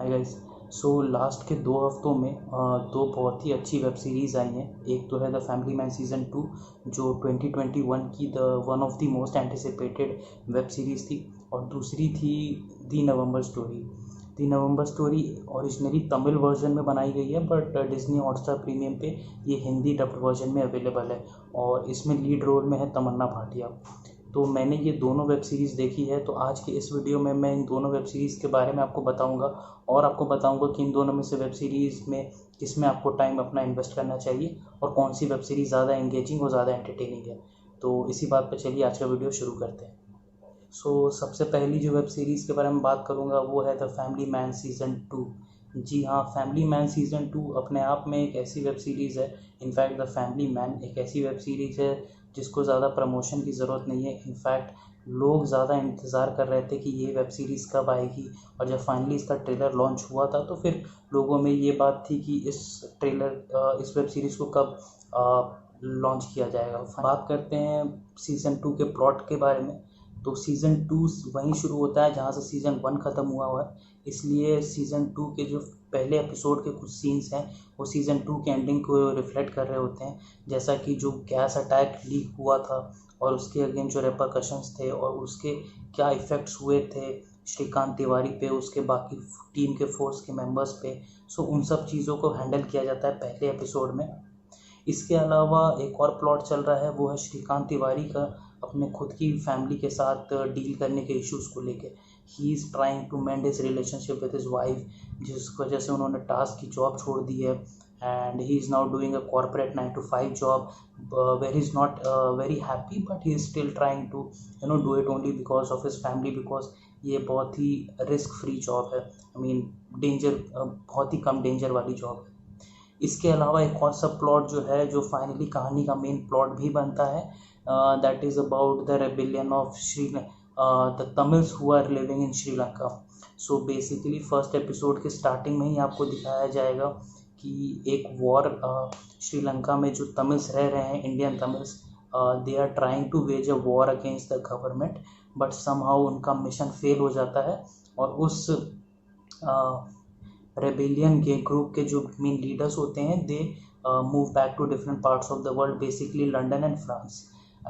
Hi guys. So last के 2 हफ्तों में दो बहुत ही अच्छी वेब सीरीज़ आई हैं। एक तो है द फैमिली मैन सीज़न 2 जो 2021 की the one of the most anticipated web series थी, और दूसरी थी दी नवंबर स्टोरी। दी नवंबर स्टोरी ओरिजिनली तमिल वर्जन में बनाई गई है, बट डिज्नी हॉटस्टार प्रीमियम पे ये हिंदी डब्ड वर्जन में अवेलेबल है, और इसमें लीड रोल में है तमन्ना भाटिया। तो मैंने ये दोनों वेब सीरीज़ देखी है, तो आज के इस वीडियो में मैं इन दोनों वेब सीरीज़ के बारे में आपको बताऊंगा, और आपको बताऊंगा कि इन दोनों में से वेब सीरीज़ में किसमें आपको टाइम अपना इन्वेस्ट करना चाहिए और कौन सी वेब सीरीज़ ज़्यादा एंगेजिंग और ज़्यादा एंटरटेनिंग है। तो इसी बात पर चलिए आज का वीडियो शुरू करते हैं। सबसे पहली जो वेब सीरीज़ के बारे में बात करूँगा वो है द फैमिली मैन सीज़न 2। जी हाँ, फैमिली मैन सीज़न 2 अपने आप में एक ऐसी वेब सीरीज़ है। इनफैक्ट द फैमिली मैन एक ऐसी वेब सीरीज़ है जिसको ज़्यादा प्रमोशन की ज़रूरत नहीं है। इनफैक्ट लोग ज़्यादा इंतज़ार कर रहे थे कि ये वेब सीरीज़ कब आएगी, और जब फाइनली इसका ट्रेलर लॉन्च हुआ था तो फिर लोगों में ये बात थी कि इस वेब सीरीज़ को कब लॉन्च किया जाएगा। बात करते हैं सीज़न 2 के प्लॉट के बारे में। तो सीज़न 2 वहीं शुरू होता है जहाँ से सीज़न 1 ख़त्म हुआ है, इसलिए सीज़न 2 के जो पहले एपिसोड के कुछ सीन्स हैं वो सीज़न 2 के एंडिंग को रिफ्लेक्ट कर रहे होते हैं। जैसा कि जो गैस अटैक लीक हुआ था और उसके अगेंस्ट जो रेपरकशंस थे और उसके क्या इफ़ेक्ट्स हुए थे श्रीकांत तिवारी पे, उसके बाकी टीम के फोर्स के मेंबर्स पे, उन सब चीज़ों को हैंडल किया जाता है पहले एपिसोड में। इसके अलावा एक और प्लॉट चल रहा है, वो है श्रीकांत तिवारी का अपने खुद की फैमिली के साथ डील करने के इश्यूज़ को लेके। He is trying to mend his relationship with his wife, जिस वजह से उन्होंने टास्क की जॉब छोड़ दी है, and he is now doing a corporate 9 to 5 job where is not very happy, but he is still trying to do it only because of his family, because ये बहुत ही रिस्क फ्री जॉब है। I mean danger बहुत ही कम danger वाली job है। इसके अलावा एक और सब प्लॉट जो है, जो फाइनली कहानी का मेन प्लॉट भी बनता है, that is about the rebellion of the Tamils who are living in Sri Lanka. So basically first episode के स्टार्टिंग में ही आपको दिखाया जाएगा कि एक वॉर श्रीलंका में जो तमिल्स रह रहे हैं, Indian Tamils, they are trying to wage a war against the government, but somehow उनका मिशन फेल हो जाता है, और उस रेबेलियन के ग्रुप के जो मेन लीडर्स होते हैं they move back to different parts of the world, basically London and France,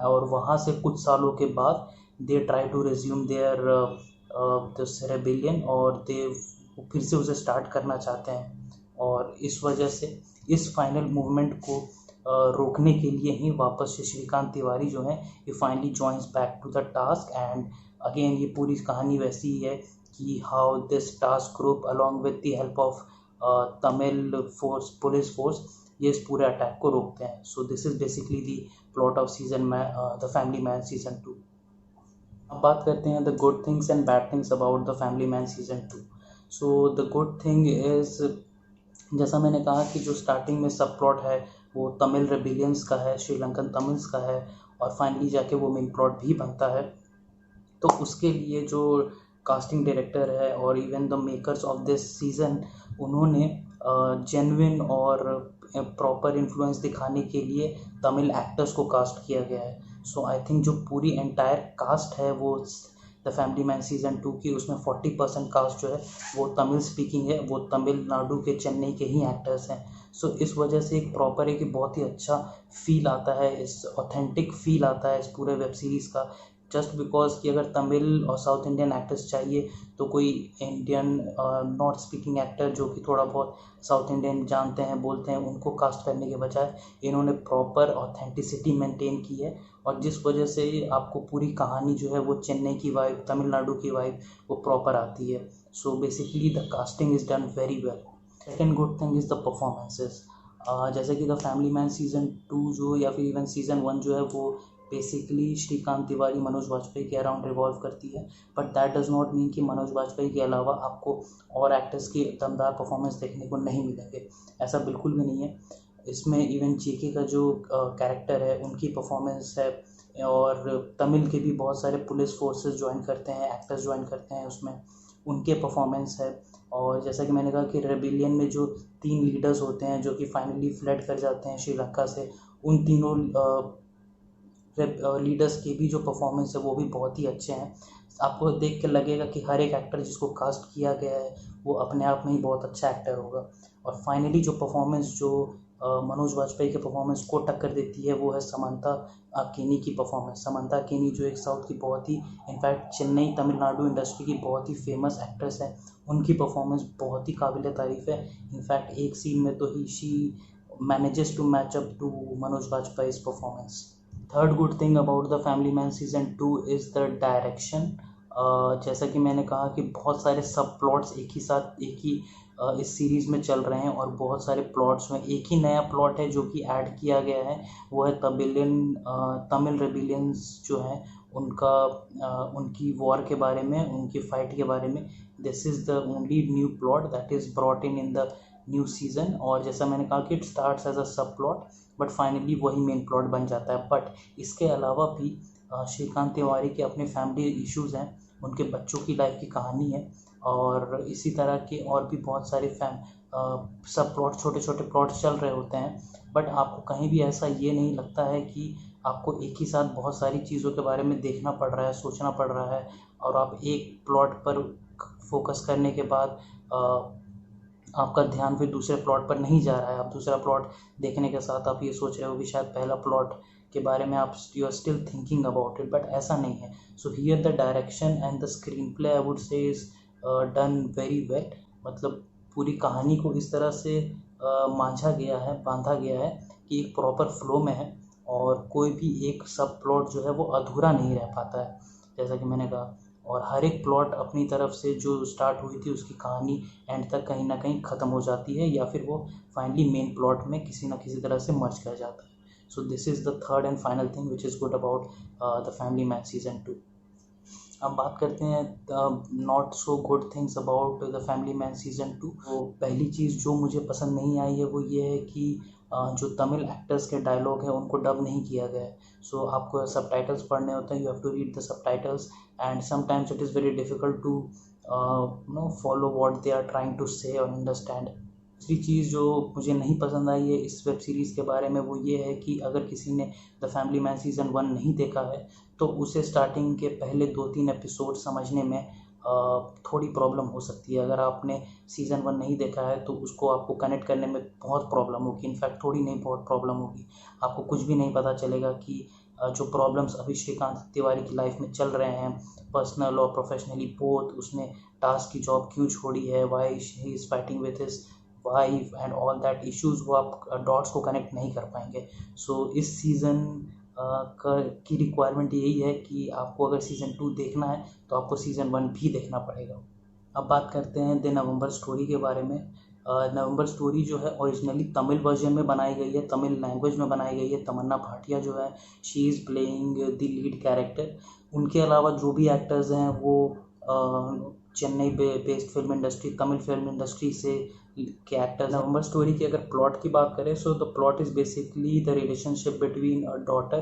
और वहाँ से कुछ सालों के बाद they try to resume their this rebellion, और दे फिर से उसे स्टार्ट करना चाहते हैं। और इस वजह से इस फाइनल मूवमेंट को रोकने के लिए ही वापस से श्रीकांत तिवारी जो है ये finally joins back to the task. And again ये पूरी कहानी वैसी ही है कि how this task group along with the help of Tamil force, police force, ये इस पूरे अटैक को रोकते हैं। So this is basically the plot of the family man season 2। अब बात करते हैं the good things and bad things about the family man season 2। So the good thing is, जैसा मैंने कहा कि जो स्टार्टिंग में सब प्लॉट है वो तमिल रेबिलियंस का है, श्रीलंकन तमिल्स का है, और फाइनली जाके वो मेन प्लॉट भी बनता है। तो उसके लिए जो कास्टिंग डायरेक्टर है और even the makers of this season, उन्होंने जेन्युइन और प्रॉपर इन्फ्लुएंस दिखाने के लिए तमिल एक्टर्स को कास्ट किया गया है। सो आई थिंक जो पूरी एंटायर कास्ट है वो द फैमिली मैन सीज़न 2 की, उसमें 40% कास्ट जो है वो तमिल स्पीकिंग है, वो तमिलनाडु के चेन्नई के ही एक्टर्स हैं। इस वजह से एक प्रॉपर है कि बहुत ही अच्छा फील आता है, इस ऑथेंटिक फील आता है इस पूरे वेब सीरीज़ का। जस्ट बिकॉज कि अगर तमिल और साउथ इंडियन एक्टर्स चाहिए तो कोई इंडियन नॉर्थ स्पीकिंग एक्टर जो कि थोड़ा बहुत साउथ इंडियन जानते हैं, बोलते हैं, उनको कास्ट करने के बजाय इन्होंने प्रॉपर ऑथेंटिसिटी मेंटेन की है, और जिस वजह से आपको पूरी कहानी जो है वो चेन्नई की वाइब, तमिलनाडु की वाइब वो प्रॉपर आती है। So basically the casting is done very well. Second good thing is the performances. जैसे कि द फैमिली मैन सीज़न 2 जो, या फिर इवन सीज़न 1 जो है, वो बेसिकली श्रीकांत तिवारी, मनोज वाजपेयी के अराउंड रिवॉल्व करती है, but that does not mean कि मनोज वाजपेयी के अलावा आपको और एक्टर्स की दमदार परफॉर्मेंस देखने को नहीं मिलेंगे। ऐसा बिल्कुल भी नहीं है। इसमें इवन जेके का जो कैरेक्टर है उनकी परफॉर्मेंस है, और तमिल के भी बहुत सारे पुलिस फोर्सेस ज्वाइन करते हैं, एक्टर्स ज्वाइन करते हैं उसमें, उनके परफॉर्मेंस है। और जैसा कि मैंने कहा कि रेबिलियन में जो 3 लीडर्स होते हैं जो कि फाइनली फ्लड कर जाते हैं श्रीलंका से, उन तीनों लीडर्स के भी जो परफॉर्मेंस है वो भी बहुत ही अच्छे हैं। आपको देख के लगेगा कि हर एक एक्टर जिसको कास्ट किया गया है वो अपने आप में ही बहुत अच्छा एक्टर होगा। और फाइनली जो परफॉर्मेंस जो मनोज वाजपेयी के परफॉर्मेंस को टक्कर देती है वो है समंता केनी की परफॉर्मेंस। समंता केनी जो एक साउथ की बहुत ही, इनफैक्ट चेन्नई तमिलनाडु इंडस्ट्री की बहुत ही फेमस एक्ट्रेस है, उनकी परफॉर्मेंस बहुत ही काबिल तारीफ़ है। इनफैक्ट एक सीन में तो ही she manages to match up to Manoj Vajpayee's performance. Third good thing about the family man season 2 is the direction. जैसा कि मैंने कहा कि बहुत सारे सब प्लॉट्स एक ही साथ एक ही इस सीरीज़ में चल रहे हैं और बहुत सारे प्लॉट्स में एक ही नया प्लॉट है जो कि ऐड किया गया है, वो है तमिल रेबिलियंस जो हैं उनका उनकी वॉर के बारे में, उनकी फाइट के बारे में। This is the only new plot that is brought in the new season. और जैसा मैंने कहा कि इट स्टार्ट्स एज अ सब प्लॉट बट फाइनली वही मेन प्लॉट बन जाता है। बट इसके अलावा भी श्रीकांत तिवारी के अपने फैमिली इश्यूज़ हैं, उनके बच्चों की लाइफ की कहानी है और इसी तरह के और भी बहुत सारे सब प्लॉट, छोटे छोटे प्लॉट चल रहे होते हैं। बट आपको कहीं भी ऐसा ये नहीं लगता है कि आपको एक ही साथ बहुत सारी चीज़ों के बारे में देखना पड़ रहा है, सोचना पड़ रहा है और आप एक प्लॉट पर फोकस करने के बाद आपका ध्यान फिर दूसरे प्लॉट पर नहीं जा रहा है। आप दूसरा प्लॉट देखने के साथ आप ये सोच रहे हो कि शायद पहला प्लॉट के बारे में आप you are still thinking about it, but ऐसा नहीं है। So here the direction and the screenplay I would say is done very well. मतलब पूरी कहानी को इस तरह से बांधा गया है कि एक प्रॉपर फ्लो में है और कोई भी एक सब प्लॉट जो है वो अधूरा नहीं रह पाता है, जैसा कि मैंने कहा। और हर एक प्लॉट अपनी तरफ से जो स्टार्ट हुई थी उसकी कहानी एंड तक कहीं ना कहीं ख़त्म हो जाती है या फिर वो फाइनली मेन प्लॉट में किसी ना किसी तरह से मर्ज कर जाता है। सो this is the third and final thing which is good about the family man season 2। अब बात करते हैं not so good things about the family man season 2। तो पहली चीज़ जो मुझे पसंद नहीं आई है वो ये है कि जो तमिल एक्टर्स के डायलॉग हैं उनको डब नहीं किया गया है। सो आपको सबटाइटल्स पढ़ने होते हैं, you have to read the subtitles and sometimes it is very difficult to follow what they are trying to say और अंडरस्टैंड। दूसरी चीज़ जो मुझे नहीं पसंद आई है इस वेब सीरीज़ के बारे में वो ये है कि अगर किसी ने द फैमिली मैन सीज़न 1 नहीं देखा है तो उसे स्टार्टिंग के पहले 2-3 एपिसोड समझने में थोड़ी प्रॉब्लम हो सकती है। अगर आपने सीज़न 1 नहीं देखा है तो उसको आपको कनेक्ट करने में बहुत प्रॉब्लम होगी, इनफैक्ट थोड़ी नहीं बहुत प्रॉब्लम होगी। आपको कुछ भी नहीं पता चलेगा कि जो प्रॉब्लम्स अभी श्रीकांत तिवारी की लाइफ में चल रहे हैं, पर्सनल और प्रोफेशनली बोथ, उसने टास्क की जॉब क्यों छोड़ी है, why he is fighting with his wife and all that issues, वो आप डॉट्स को कनेक्ट नहीं कर पाएंगे। सो इस सीज़न की रिक्वायरमेंट यही है कि आपको अगर सीज़न 2 देखना है तो आपको सीज़न 1 भी देखना पड़ेगा। अब बात करते हैं द नवंबर स्टोरी के बारे में। नवंबर स्टोरी जो है ओरिजिनली तमिल वर्जन में बनाई गई है, तमिल लैंग्वेज में बनाई गई है। तमन्ना भाटिया जो है she is playing the lead character. उनके अलावा जो भी एक्टर्स हैं वो Chennai based film industry, Tamil film industry से के एक्टर्स। नवंबर स्टोरी की अगर प्लॉट की बात करें so the plot is basically the relationship between a daughter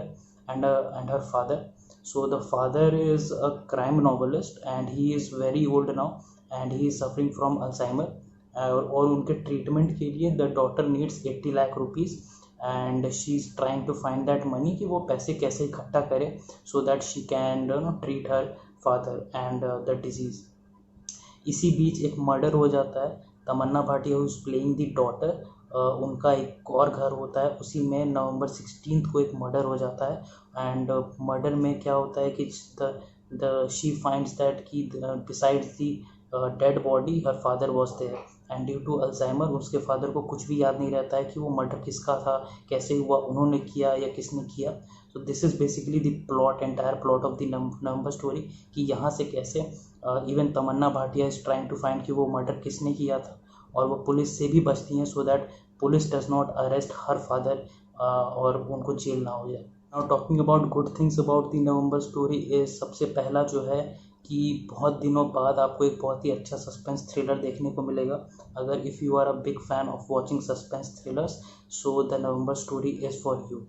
and her father. So the father is a crime novelist and he is very old now and he is suffering from Alzheimer। और उनके treatment के लिए the daughter needs 80 lakh rupees and she is trying to find that money कि वो पैसे कैसे इकट्ठा करे so that she can treat her father and the disease. इसी बीच एक मर्डर हो जाता है। Tamannaah Bhatia who is playing the daughter, उनका एक और घर होता है, उसी में नवंबर 16 को एक मर्डर हो जाता है एंड मर्डर में क्या होता है कि द शी फाइंड्स दैट कि besides the dead body her father was there and due to Alzheimer उसके फादर को कुछ भी याद नहीं रहता है कि वो मर्डर किसका था, कैसे हुआ, उन्होंने किया या किसने किया। So this is basically the plot, entire plot of the November story कि यहाँ से कैसे even Tamannaah Bhatia is trying to find कि वो मर्डर किसने किया था और वो पुलिस से भी बचती हैं so that police does not arrest her father और उनको जेल ना हो जाए। Now talking about good things about the November story is, सबसे पहला जो है कि बहुत दिनों बाद आपको एक बहुत ही अच्छा सस्पेंस थ्रिलर देखने को मिलेगा। अगर if you are a big fan of watching suspense thrillers so the November story is for you.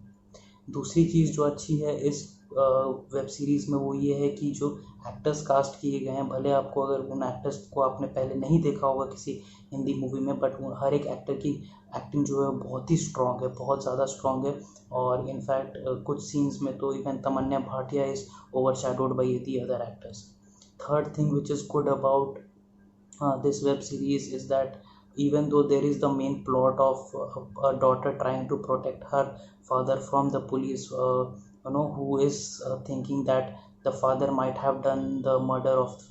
दूसरी चीज़ जो अच्छी है इस वेब सीरीज़ में वो ये है कि जो एक्टर्स कास्ट किए गए हैं, भले आपको अगर उन एक्टर्स को आपने पहले नहीं देखा होगा किसी हिंदी मूवी में, बट हर एक एक्टर की एक्टिंग जो है बहुत ही स्ट्रॉन्ग है, बहुत ज़्यादा स्ट्रॉन्ग है। और इनफैक्ट कुछ सीन्स में तो even Tamannaah Bhatia is overshadowed by the other actors. Third thing which is good about this web series is that even though there is the main plot of a daughter trying to protect her father from the police, who is thinking that the father might have done the murder of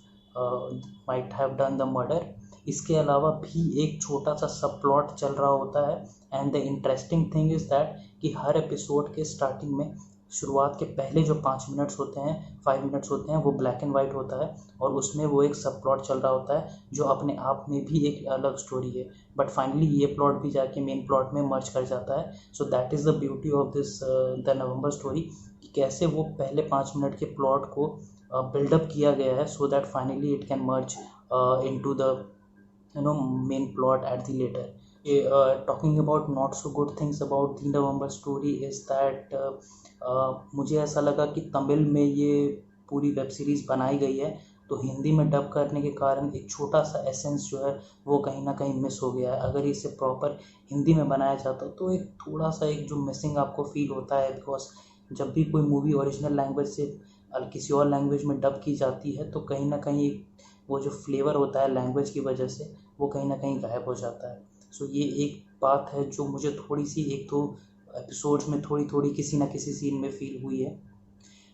might have done the murder, इसके अलावा भी एक छोटा सा सब plot चल रहा होता है. And the interesting thing is that कि हर एपिसोड के स्टार्टिंग में शुरुआत के पहले जो 5 मिनट्स होते हैं 5 मिनट्स होते हैं वो ब्लैक एंड वाइट होता है और उसमें वो एक सब प्लॉट चल रहा होता है जो अपने आप में भी एक अलग स्टोरी है. बट फाइनली ये प्लॉट भी जाके मेन प्लॉट में मर्ज कर जाता है. So that is the beauty of this the November story, कि कैसे वो पहले 5 मिनट के प्लॉट को बिल्डअप किया गया है so that finally it can merge into the main plot at the later. Talking about not so good things about the November story is that मुझे ऐसा लगा कि तमिल में ये पूरी वेब सीरीज़ बनाई गई है तो हिंदी में डब करने के कारण एक छोटा सा एसेंस जो है वो कहीं ना कहीं मिस हो गया है. अगर इसे प्रॉपर हिंदी में बनाया जाता तो एक थोड़ा सा एक जो मिसिंग आपको फील होता है, बिकॉज जब भी कोई मूवी ओरिजिनल लैंग्वेज से किसी और लैंग्वेज में डब की जाती है तो कहीं ना कहीं वो जो फ्लेवर होता है लैंग्वेज की वजह से वो कहीं ना कहीं गायब हो जाता है. सो ये एक बात है जो मुझे थोड़ी सी एक दो एपिसोड्स में थोड़ी किसी ना किसी सीन में फील हुई है.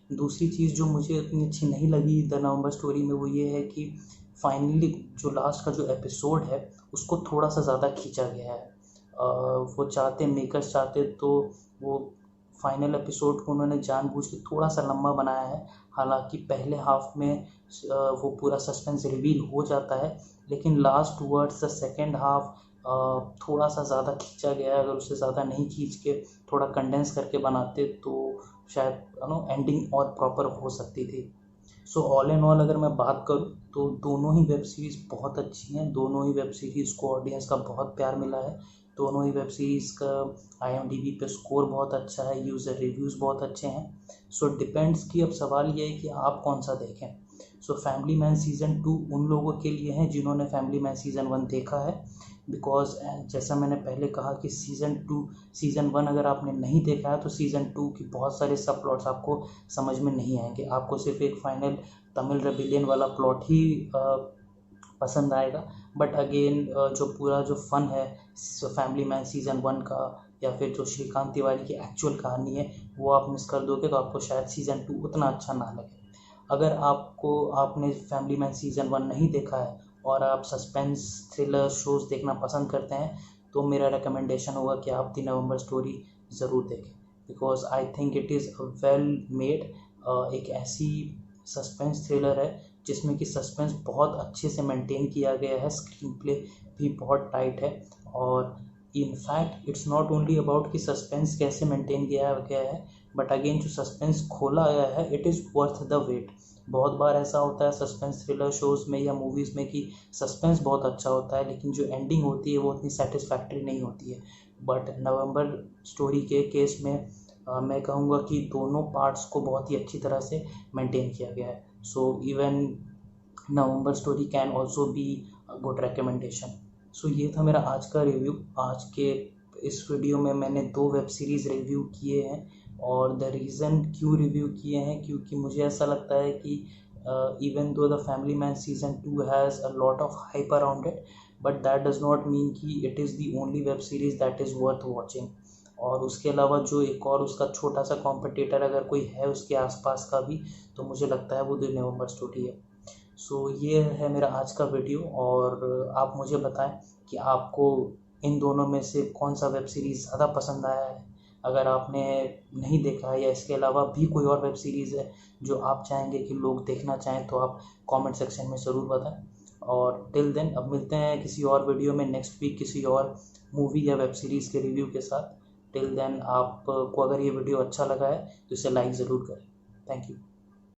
दूसरी चीज़ जो मुझे इतनी अच्छी नहीं लगी द नवंबर स्टोरी में वो ये है कि फाइनली जो लास्ट का जो एपिसोड है उसको थोड़ा सा ज़्यादा खींचा गया है. वो मेकर्स चाहते तो वो फाइनल एपिसोड को उन्होंने जानबूझ के थोड़ा सा लंबा बनाया है. हालांकि पहले हाफ में वो पूरा सस्पेंस रिवील हो जाता है, लेकिन last towards the second half थोड़ा सा ज़्यादा खींचा गया है. अगर उससे ज़्यादा नहीं खींच के थोड़ा कंडेंस करके बनाते तो शायद एंडिंग और प्रॉपर हो सकती थी. सो ऑल एंड ऑल अगर मैं बात करूँ तो दोनों ही वेब सीरीज़ बहुत अच्छी हैं. दोनों ही वेब सीरीज़ को ऑडियंस का बहुत प्यार मिला है. दोनों ही वेब सीरीज़ का IMDb पे स्कोर बहुत अच्छा है, यूज़र रिव्यूज़ बहुत अच्छे हैं. सो डिपेंड्स कि अब सवाल ये है कि आप कौन सा देखें. सो फैमिली मैन सीज़न 2 उन लोगों के लिए है जिन्होंने फैमिली मैन सीज़न 1 देखा है, बिकॉज जैसा मैंने पहले कहा कि सीज़न 1 अगर आपने नहीं देखा है तो सीज़न 2 की बहुत सारे सब प्लॉट्स आपको समझ में नहीं आएंगे. आपको सिर्फ एक फाइनल तमिल रेबिलियन वाला प्लॉट ही पसंद आएगा. बट अगेन जो पूरा जो फन है फैमिली मैन सीज़न 1 का या फिर जो श्रीकांत तिवारी की एक्चुअल कहानी है वो आप मिस कर दोगे तो आपको शायद सीज़न 2 उतना अच्छा ना लगे. अगर आपने फैमिली मैन सीज़न 1 नहीं देखा है और आप सस्पेंस थ्रिलर शोज़ देखना पसंद करते हैं तो मेरा रिकमेंडेशन होगा कि आप द नवंबर स्टोरी ज़रूर देखें, because I think it is well made. एक ऐसी सस्पेंस थ्रिलर है जिसमें कि सस्पेंस बहुत अच्छे से मेंटेन किया गया है. स्क्रीन प्ले भी बहुत टाइट है और in fact it's not only about कि सस्पेंस कैसे मेंटेन किया गया है, बट अगेन जो सस्पेंस खोला गया है it is worth the wait. बहुत बार ऐसा होता है सस्पेंस थ्रिलर शोज़ में या मूवीज़ में कि सस्पेंस बहुत अच्छा होता है लेकिन जो एंडिंग होती है वो उतनी सेटिस्फैक्ट्री नहीं होती है. बट नवंबर स्टोरी के केस में मैं कहूँगा कि दोनों पार्ट्स को बहुत ही अच्छी तरह से मेंटेन किया गया है. So even November story can also be a good recommendation. So ये था मेरा आज का रिव्यू. आज के इस वीडियो में मैंने 2 वेब सीरीज़ रिव्यू किए हैं और द रीज़न क्यों रिव्यू किए हैं क्योंकि मुझे ऐसा लगता है कि even though the family man season 2 has a lot of hype around it, but that does not mean कि it is the only web series that is worth watching. और उसके अलावा जो एक और उसका छोटा सा कॉम्पिटिटर अगर कोई है उसके आसपास का भी तो मुझे लगता है वो द नवंबर स्टोरी है. सो ये है मेरा आज का वीडियो और आप मुझे बताएं कि आपको इन दोनों में से कौन सा वेब सीरीज़ ज़्यादा पसंद आया है. अगर आपने नहीं देखा है या इसके अलावा भी कोई और वेब सीरीज़ है जो आप चाहेंगे कि लोग देखना चाहें तो आप कमेंट सेक्शन में ज़रूर बताएं. और टिल देन अब मिलते हैं किसी और वीडियो में नेक्स्ट वीक किसी और मूवी या वेब सीरीज़ के रिव्यू के साथ. टिल देन आपको अगर ये वीडियो अच्छा लगा है तो इसे लाइक ज़रूर करें. Thank you.